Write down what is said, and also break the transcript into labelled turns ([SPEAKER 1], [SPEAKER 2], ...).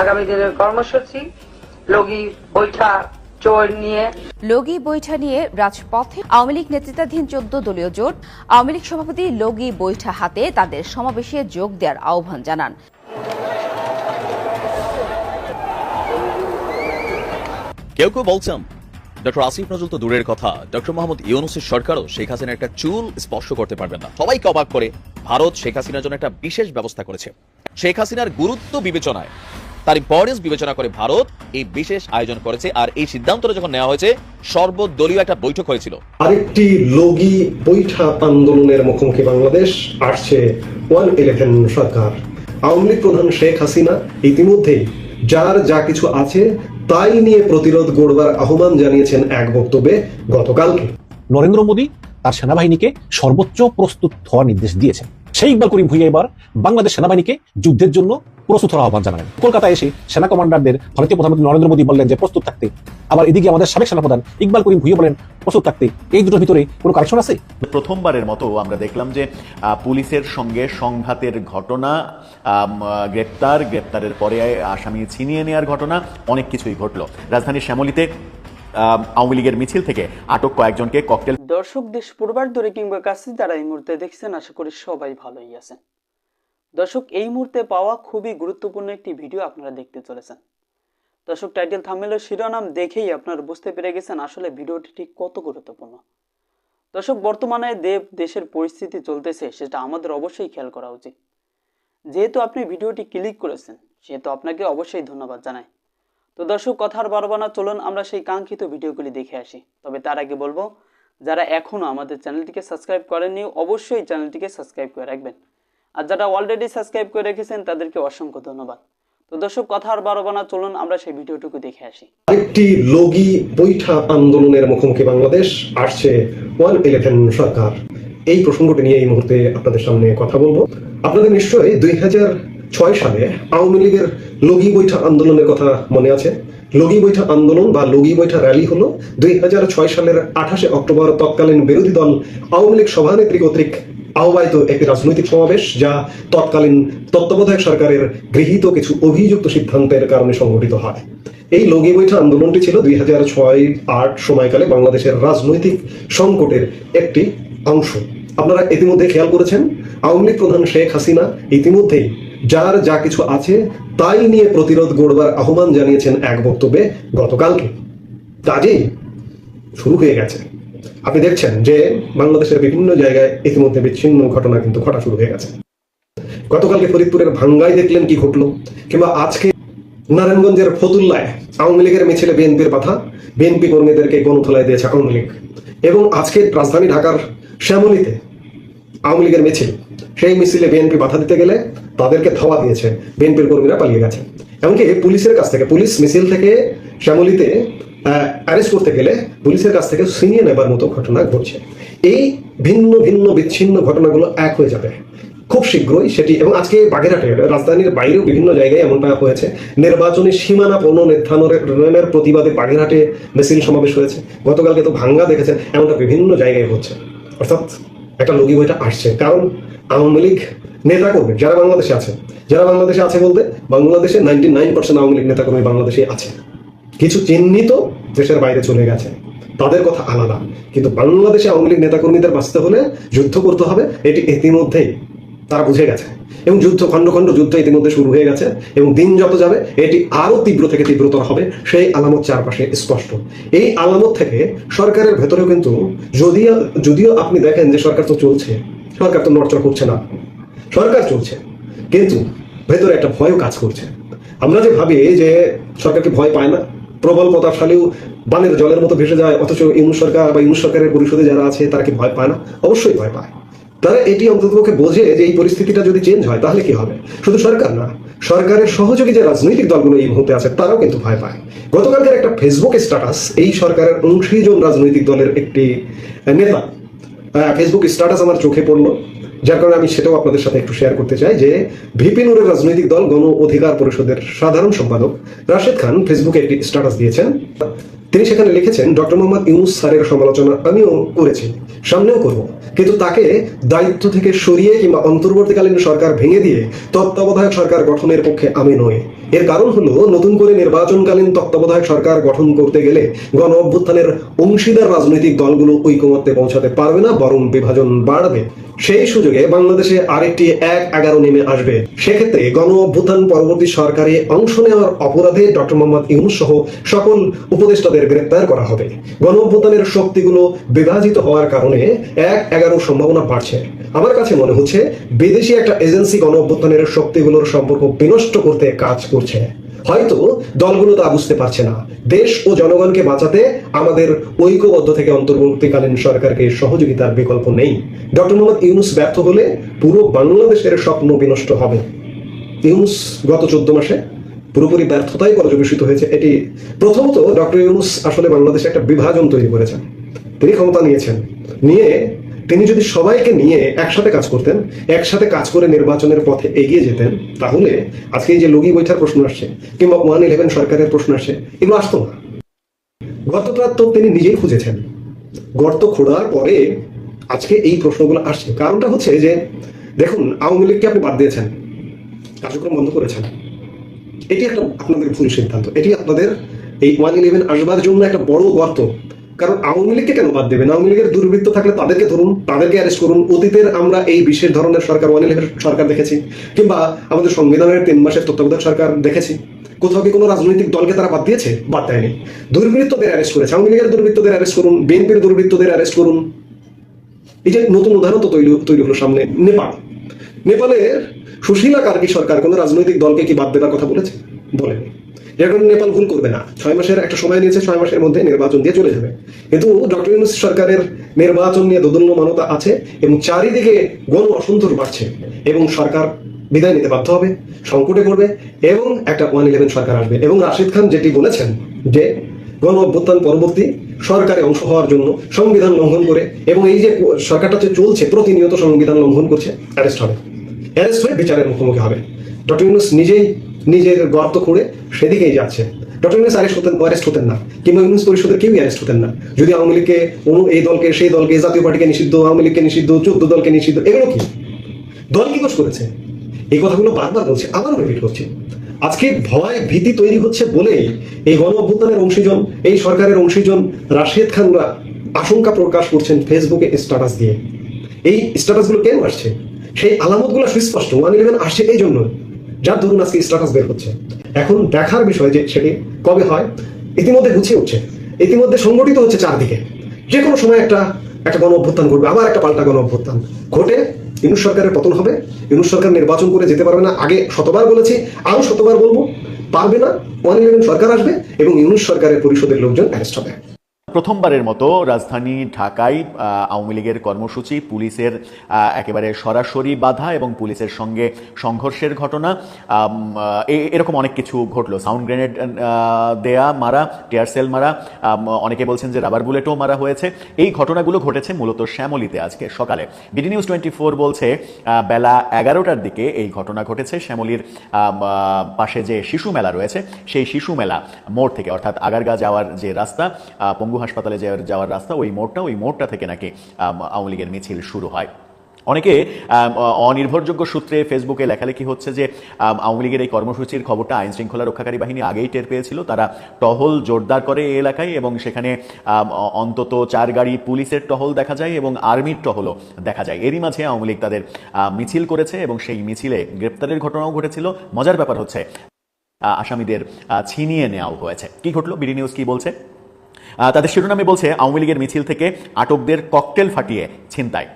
[SPEAKER 1] আগামী দিনের কর্মসূচি লগি বৈঠা
[SPEAKER 2] লগি বৈঠা নিয়ে রাজপথে আওয়ামী লীগ নেতৃত্বাধীন 14 দলীয় জোট আওয়ামী লীগ সভাপতি লগি বৈঠা হাতে তাদের সমাবেশে যোগ দেওয়ার আহ্বান জানান।
[SPEAKER 3] কেউ কেউ বলছেন ডক্টর আসিফ নজরুল তো দূরের কথা, ডক্টর মোহাম্মদ ইউনূসের সরকারও শেখ হাসিনার একটা চুল স্পর্শ করতে পারবেন না। সবাইকে অবাক করে ভারত শেখ হাসিনার জন্য একটা বিশেষ ব্যবস্থা করেছে। শেখ হাসিনার গুরুত্ব বিবেচনায়, তার ইম্পর্টেন্স বিবেচনা করে ভারত এই বিশেষ আয়োজন করেছে। আর এই সিদ্ধান্তটা যখন নেওয়া হয়েছে, সর্বদলীয় একটা বৈঠক হয়েছিল।
[SPEAKER 4] আরেকটি লগি বৈঠা আন্দোলনের মুখোমুখি বাংলাদেশ আসছে 111 সরকার। আওয়ামী লীগ প্রধান শেখ হাসিনা ইতিমধ্যেই যার যা কিছু আছে তাই নিয়ে প্রতিরোধ গড়বার আহ্বান জানিয়েছেন এক বক্তব্যে গতকালকে।
[SPEAKER 5] নরেন্দ্র মোদী তার সেনাবাহিনীকে সর্বোচ্চ প্রস্তুত হওয়ার নির্দেশ দিয়েছেন। সেই ইকবাল করিম ভুঁইয়া এবার বাংলাদেশ সেনাবাহিনীকে যুদ্ধের জন্য প্রস্তুত হওয়ার আহ্বান জানালেন। কলকাতায় এসে সেনা কমান্ডারদের ভারতীয় প্রধানমন্ত্রী নরেন্দ্র মোদী বললেন যে প্রস্তুত থাকতে। আবার এদিকে আমাদের সাবেক সেনাপ্রধান ইকবাল করিম ভুঁইয়া বলেন প্রস্তুত থাকতে। এই দুটোর ভিতরে কোনো কানেকশন আছে?
[SPEAKER 6] প্রথমবারের মতো আমরা দেখলাম যে পুলিশের সঙ্গে সংঘাতের ঘটনা, গ্রেপ্তারের পরে আসামি ছিনিয়ে নেওয়ার ঘটনা, অনেক কিছুই ঘটল। রাজধানীর শ্যামলীতে আওয়ামী লীগের মিছিল থেকে আটক কয়েকজনকে ককটেল।
[SPEAKER 7] দর্শক, দেশ পূর্বার দূরে কিংবা কাছে যারা এই মুহূর্তে দেখছেন, আশা করি সবাই ভালোই আছেন। দর্শক, এই মুহূর্তে পাওয়া খুবই গুরুত্বপূর্ণ একটি ভিডিও আপনারা দেখতে চলেছেন। দর্শক, টাইটেল থাম্বনেলের শিরোনাম দেখেই আপনারা বুঝতে পেরে গেছেন আসলে ভিডিওটি ঠিক কত গুরুত্বপূর্ণ। দর্শক, বর্তমানে দেশের পরিস্থিতি চলতেছে, সেটা আমাদের অবশ্যই খেয়াল করা উচিত। যেহেতু আপনি ভিডিওটি ক্লিক করেছেন, সেহেতু আপনাকে অবশ্যই ধন্যবাদ জানাই। তো দর্শক, কথার বাড়াবো না, চলুন আমরা সেই কাঙ্ক্ষিত ভিডিওগুলি দেখে আসি। তবে তার আগে বলবো, যারা এখনও আমাদের চ্যানেলটিকে সাবস্ক্রাইব করেননি, অবশ্যই চ্যানেলটিকে সাবস্ক্রাইব করে রাখবেন। আর যারা অলরেডি সাবস্ক্রাইব করে রেখেছেন তাদেরকে অসংখ্য ধন্যবাদ। তো দর্শক, কথা আর বাড়াবো না, চলুন আমরা সেই ভিডিওটুকু দেখে আসি।
[SPEAKER 4] আরেকটি লগি বৈঠা আন্দোলনের মুখোমুখি বাংলাদেশ আসছে 111 সরকার। এই প্রসঙ্গটি নিয়ে এই মুহূর্তে আপনাদের সামনে কথা বলবো। আপনাদের নিশ্চয়ই 2006 সালে আওয়ামী লীগের লগি বৈঠা আন্দোলনের কথা মনে আছে। লগি বৈঠা আন্দোলন বা লগি বৈঠা র্যালি হলো 2006 সালের 28 অক্টোবর তৎকালীন বিরোধী দল আওয়ামী লীগ সভানেত্রী কর্তৃক আহ্বায়িত একটি রাজনৈতিক সমাবেশ, যা তৎকালীন তত্ত্বাবধায়ক সরকারের গৃহীত কিছু অভিযুক্ত সিদ্ধান্তের কারণে সংগঠিত হয়। এই লগি বৈঠা আন্দোলনটি ছিল 2006-08 সময়কালে বাংলাদেশের রাজনৈতিক সংকটের একটি অংশ। আপনারা ইতিমধ্যে খেয়াল করেছেন, আওয়ামী লীগ প্রধান শেখ হাসিনা ইতিমধ্যেই যার যা কিছু আছে তাই নিয়ে প্রতিরোধ গড়বার আহ্বান জানিয়েছেন এক বক্তব্যে গতকালকে। কাজেই শুরু হয়ে গেছে। আপনি দেখছেন যে বাংলাদেশের বিভিন্ন জায়গায় ইতিমধ্যে বিচ্ছিন্ন ঘটনা কিন্তু ঘটা শুরু হয়ে গেছে। গতকালকে ফরিদপুরের ভাঙ্গায় দেখলেন কি ঘটলো, কিংবা আজকে নারায়ণগঞ্জের ফতুল্লায় আওয়ামী লীগের মিছিলে বিএনপির বাধা, বিএনপি কর্মীদেরকে গণধোলাই দিয়েছে আওয়ামী লীগ। এবং আজকে রাজধানী ঢাকার শ্যামলীতে আওয়ামী লীগের মিছিল, সেই মিছিলে বিএনপি বাধা দিতে গেলে তাদেরকে ধাওয়া দিয়েছে, বিএনপির কর্মীরা পালিয়ে গেছে। এমনকি পুলিশের কাছ থেকে, পুলিশ মিছিল থেকে শ্যামলীতে অ্যারেস্ট করতে গেলে পুলিশের কাছ থেকে ছিনিয়ে নেবার মতো ঘটনা ঘটছে। এই ভিন্ন ভিন্ন বিচ্ছিন্ন ঘটনাগুলো এক হয়ে যাবে খুব শীঘ্রই সেটি। এবং আজকে বাগেরহাটে, রাজধানীর বাইরেও বিভিন্ন জায়গায় এমনটা হয়েছে। নির্বাচনী সীমানা পুনর্নির্ধারণের প্রতিবাদে বাগেরহাটে মিছিল সমাবেশ হয়েছে। গতকালকে তো ভাঙ্গা দেখেছেন, এমনটা বিভিন্ন জায়গায় হচ্ছে। অর্থাৎ একটা লগি বইটা আসছে, কারণ আওয়ামী লীগ নেতাকর্মী যারা বাংলাদেশে আছে বলতে বাংলাদেশে 99% আওয়ামী লীগ নেতাকর্মী বাংলাদেশে আছে। কিছু চিহ্নিত দেশের বাইরে চলে গেছে, তাদের কথা আলাদা। কিন্তু বাংলাদেশে আওয়ামী লীগ নেতাকর্মীদের বাঁচতে হলে যুদ্ধ করতে হবে, এটি ইতিমধ্যেই তারা বুঝে গেছে। এবং যুদ্ধ, খণ্ড খণ্ড যুদ্ধ ইতিমধ্যে শুরু হয়ে গেছে। এবং দিন যত যাবে এটি আরো তীব্র থেকে তীব্রতর হবে, সেই আলামত চারপাশে স্পষ্ট। এই আলামত থেকে সরকারের ভেতরেও কিন্তু যদিও আপনি দেখেন যে সরকার তো চলছে, সরকার তো নড়চড় করছে না, সরকার চলছে, কিন্তু ভেতরে একটা ভয়ও কাজ করছে। আমরা যে ভাবি যে সরকারকে ভয় পায় না, প্রবল প্রতাপশালীও বানের জলের মতো ভেসে যায়, অথচ ইউনূস সরকার বা ইউনূস সরকারের পরিষদে যারা আছে তারা কি ভয় পায় না? অবশ্যই ভয় পায়। তারা এটি অন্ততপক্ষে বোঝে যে এই পরিস্থিতিটা যদি চেঞ্জ হয় তাহলে কি হবে। শুধু সরকার না, সরকারের সহযোগী যে রাজনৈতিক দলগুলো এই মুহূর্তে আছে তারাও কিন্তু ভয় পায়। গতকালকের একটা ফেসবুক স্ট্যাটাস, এই সরকারের অংশীজন রাজনৈতিক দলের একটি নেতা ফেসবুক স্ট্যাটাস আমার চোখে পড়লো, যার কারণে আমি সেটাও আপনাদের সাথে একটু শেয়ার করতে চাই। যে ভিপি নুরের রাজনৈতিক দল গণ অধিকার পরিষদের সাধারণ সম্পাদক রাশেদ খান ফেসবুকে একটি স্ট্যাটাস দিয়েছেন। তিনি সেখানে লিখেছেন, ডক্টর মোহাম্মদ ইউনূস স্যারের সমালোচনা আমিও করেছি, সামনেও করব, কিন্তু তাকে দায়িত্ব থেকে সরিয়ে কিংবা অন্তর্বর্তীকালীন সরকার ভেঙে দিয়ে তত্ত্বাবধায়ক সরকার গঠনের পক্ষে আমি নই। এর কারণ হলো নতুন করে নির্বাচনকালীন তত্ত্বাবধায়ক সরকার গঠন করতে গেলে গণ অভ্যুত্থানের অংশীদার রাজনৈতিক দলগুলো ঐকমত্যে পৌঁছাতে পারবে না, বরং বিভাজন বাড়বে। সেই সুযোগে বাংলাদেশে আরেকটি ১-১১ নেমে আসবে। সেক্ষেত্রে গণ অভ্যুত্থান পরবর্তী সরকারে অংশ নেওয়ার অপরাধে ডক্টর মোহাম্মদ ইউনূস সহ সকল উপদেষ্টাদের গ্রেপ্তার করা হবে। গণ অভ্যুত্থানের শক্তিগুলো বিভাজিত হওয়ার কারণে ১-১১ সম্ভাবনা বাড়ছে। আমার কাছে মনে হচ্ছে বিদেশি একটা এজেন্সি গণ অভ্যুত্থানের শক্তিগুলোর সম্পর্ক বিনষ্ট করতে কাজ করছে। হয়তো দলগুলো তা বুঝতে পারছে না। দেশ ও জনগণকে বাঁচাতে আমাদের ঐক্যবদ্ধ থেকে অন্তর্বর্তীকালীন সরকারকে সহযোগিতার বিকল্প নেই। ডক্টর মোহাম্মদ ইউনূস ব্যর্থ হলে পুরো বাংলাদেশের স্বপ্ন বিনষ্ট হবে। ইউনূস গত 14 মাসে পুরোপুরি ব্যর্থতাই পর্যবেসিত হয়েছে। এটি প্রথমত ডক্টর ইউনূস আসলে বাংলাদেশে একটা বিভাজন তৈরি করেছেন। তিনি ক্ষমতা নিয়েছেন, নিয়ে তিনি যদি সবাইকে নিয়ে একসাথে কাজ করতেন, একসাথে কাজ করে নির্বাচনের পথে এগিয়ে যেতেন, তাহলে আজকে এই যে লগি বৈঠার প্রশ্ন আসছে কিংবা 111 সরকারের প্রশ্ন আসছে, এগুলো আসতো না। গর্তটা তো তিনি নিজেই খুঁজেছেন। গর্ত খোঁড়ার পরে আজকে এই প্রশ্নগুলো আসছে। কারণটা হচ্ছে যে দেখুন, আওয়ামী লীগকে আপনি বাদ দিয়েছেন, কার্যক্রম বন্ধ করেছেন। এটি একটা আপনাদের ভুল সিদ্ধান্ত। এটি আপনাদের এই 111 আসবার জন্য একটা বড় গর্ত। কারণ আওয়ামী লীগকে কেন বাদ দেবেন? আওয়ামী লীগের দুর্বৃত্ত থাকলে তাদেরকে ধরুন, তাদেরকে অ্যারেস্ট করুন। অতীতের আমরা এই বিশেষ ধরনের সরকার 111 সরকার দেখেছি, কিংবা আমাদের সংবিধানের 3 মাসের তত্ত্বাবধায়ক সরকার দেখেছি। কোথাও কি কোনো রাজনৈতিক দলকে তারা বাদ দিয়েছে? বাদ দেয়নি। দুর্বৃত্তদের অ্যারেস্ট করেছে। আওয়ামী লীগের দুর্বৃত্তদের অ্যারেস্ট করুন, বিএনপির দুর্বৃত্তদের অ্যারেস্ট করুন। এই যে নতুন উদাহরণ তো তৈরি হলো সামনে, নেপালের সুশীলা কার্কি সরকার কোনো রাজনৈতিক দলকে কি বাদ দেওয়ার কথা বলেছে? বলেনি। এখন নেপাল ভুল করবে না, 6 মাসের একটা সময় নিয়েছে, 6 মাসের মধ্যে নির্বাচন দিয়ে চলে যাবে। কিন্তু ডক্টর ইউনূস সরকারের নির্বাচন নিয়ে দোদুল্যমানতা আছে এবং চারিদিকে গণ অসন্তোষ বাড়ছে এবং সরকার বিদায় নিতে বাধ্য হবে, সংকটে পড়বে এবং একটা 111 সরকার আসবে। এবং রাশিদ খান যেটি বলেছেন যে গণ অভ্যুত্থান পরবর্তী সরকারে অংশ হওয়ার জন্য সংবিধান লঙ্ঘন করে, এবং এই যে সরকারটা চলছে প্রতিনিয়ত সংবিধান লঙ্ঘন করছে, অ্যারেস্ট হয়ে বিচারের মুখোমুখি হবে। ডক্টর ইউনূস নিজেই নিজের গর্ত খুঁড়ে সেদিকেই যাচ্ছে। ডক্টর ইউনূস অ্যারেস্ট হতেন না, কিংবা ইউনূস পরিষদের কেউই অ্যারেস্ট হতেন না যদি আওয়ামী লীগকে, এই দলকে সেই দলকে, জাতীয় পার্টিকে নিষিদ্ধ, আওয়ামী লীগকে নিষিদ্ধ, 14 দলকে নিষিদ্ধ। এগুলো কি দল কি দোষ করেছে? এই কথাগুলো বারবার বলছে, আবারও রিপিট করছে। আজকে ভয় ভীতি তৈরি হচ্ছে বলেই এই গণ অভ্যুত্থানের অংশীজন, এই সরকারের অংশীজন রাশিদ খানরা আশঙ্কা প্রকাশ করছেন ফেসবুকে স্ট্যাটাস দিয়ে। এই স্ট্যাটাসগুলো কেন আসছে? সেই আলামতগুলো সুস্পষ্ট। 111 আসছে এই জন্য, যার ধরুন আজকে স্ট্যাটাস বের হচ্ছে। এখন দেখার বিষয় যে সেটি কবে হয়। ইতিমধ্যে গুছিয়ে উঠছে, ইতিমধ্যে সংগঠিত হচ্ছে চারদিকে। যে কোনো সময় একটা গণ অভ্যুত্থান ঘটবে, আবার একটা পাল্টা গণ অভ্যুত্থান ঘটে ইউনূস সরকারের পতন হবে। ইউনূস সরকার নির্বাচন করে যেতে পারবে না। আগে শতবার বলেছি, আরো শতবার বলবো, পারবে না। 111 সরকার আসবে এবং ইউনূস সরকারের পরিষদের লোকজন অ্যারেস্ট হবে।
[SPEAKER 6] প্রথমবারের মতো রাজধানী ঢাকায় আওয়ামী লীগের কর্মসূচি, পুলিশের একেবারে সরাসরি বাধা এবং পুলিশের সঙ্গে সংঘর্ষের ঘটনা, এরকম অনেক কিছু ঘটলো। সাউন্ড গ্রেনেড দেয়া, মারা, টিয়ার সেল মারা, অনেকে বলছেন যে রাবার বুলেটও মারা হয়েছে। এই ঘটনাগুলো ঘটেছে মূলত শ্যামলীতে আজকে সকালে। বিডি নিউজ 24 বলছে বেলা 11টার দিকে এই ঘটনা ঘটেছে। শ্যামলীর পাশে যে শিশু মেলা রয়েছে, সেই শিশু মেলা মোড় থেকে, অর্থাৎ আগারগাঁ যাওয়ার যে রাস্তা, পঙ্গু হাসপাতালে যাওয়ার রাস্তা, ওই মোড়টা থেকে নাকি আওয়ামী লীগের মিছিল শুরু হয়। অনেকে অনির্ভরযোগ্য সূত্রে ফেসবুকে লেখালেখি হচ্ছে যে আওয়ামী লীগের এই কর্মসূচির খবরটা আইন শৃঙ্খলা রক্ষাকারী বাহিনী আগেই টের পেয়েছিল। তারা টহল জোরদার করে এই এলাকায় এবং সেখানে অন্তত 4 গাড়ি পুলিশের টহল দেখা যায় এবং আর্মির টহলও দেখা যায়। এরই মাঝে আওয়ামী লীগ তাদের মিছিল করেছে এবং সেই মিছিলে গ্রেপ্তারের ঘটনাও ঘটেছিল। মজার ব্যাপার হচ্ছে আসামিদের ছিনিয়ে নেওয়াও হয়েছে। কি ঘটলো? বিডি নিউজ কি বলছে? তাদের শিরোনামে বলছে আওয়ামী লীগের মিছিল থেকে আটকদের ককটেল ফাটিয়ে ছিনতাই।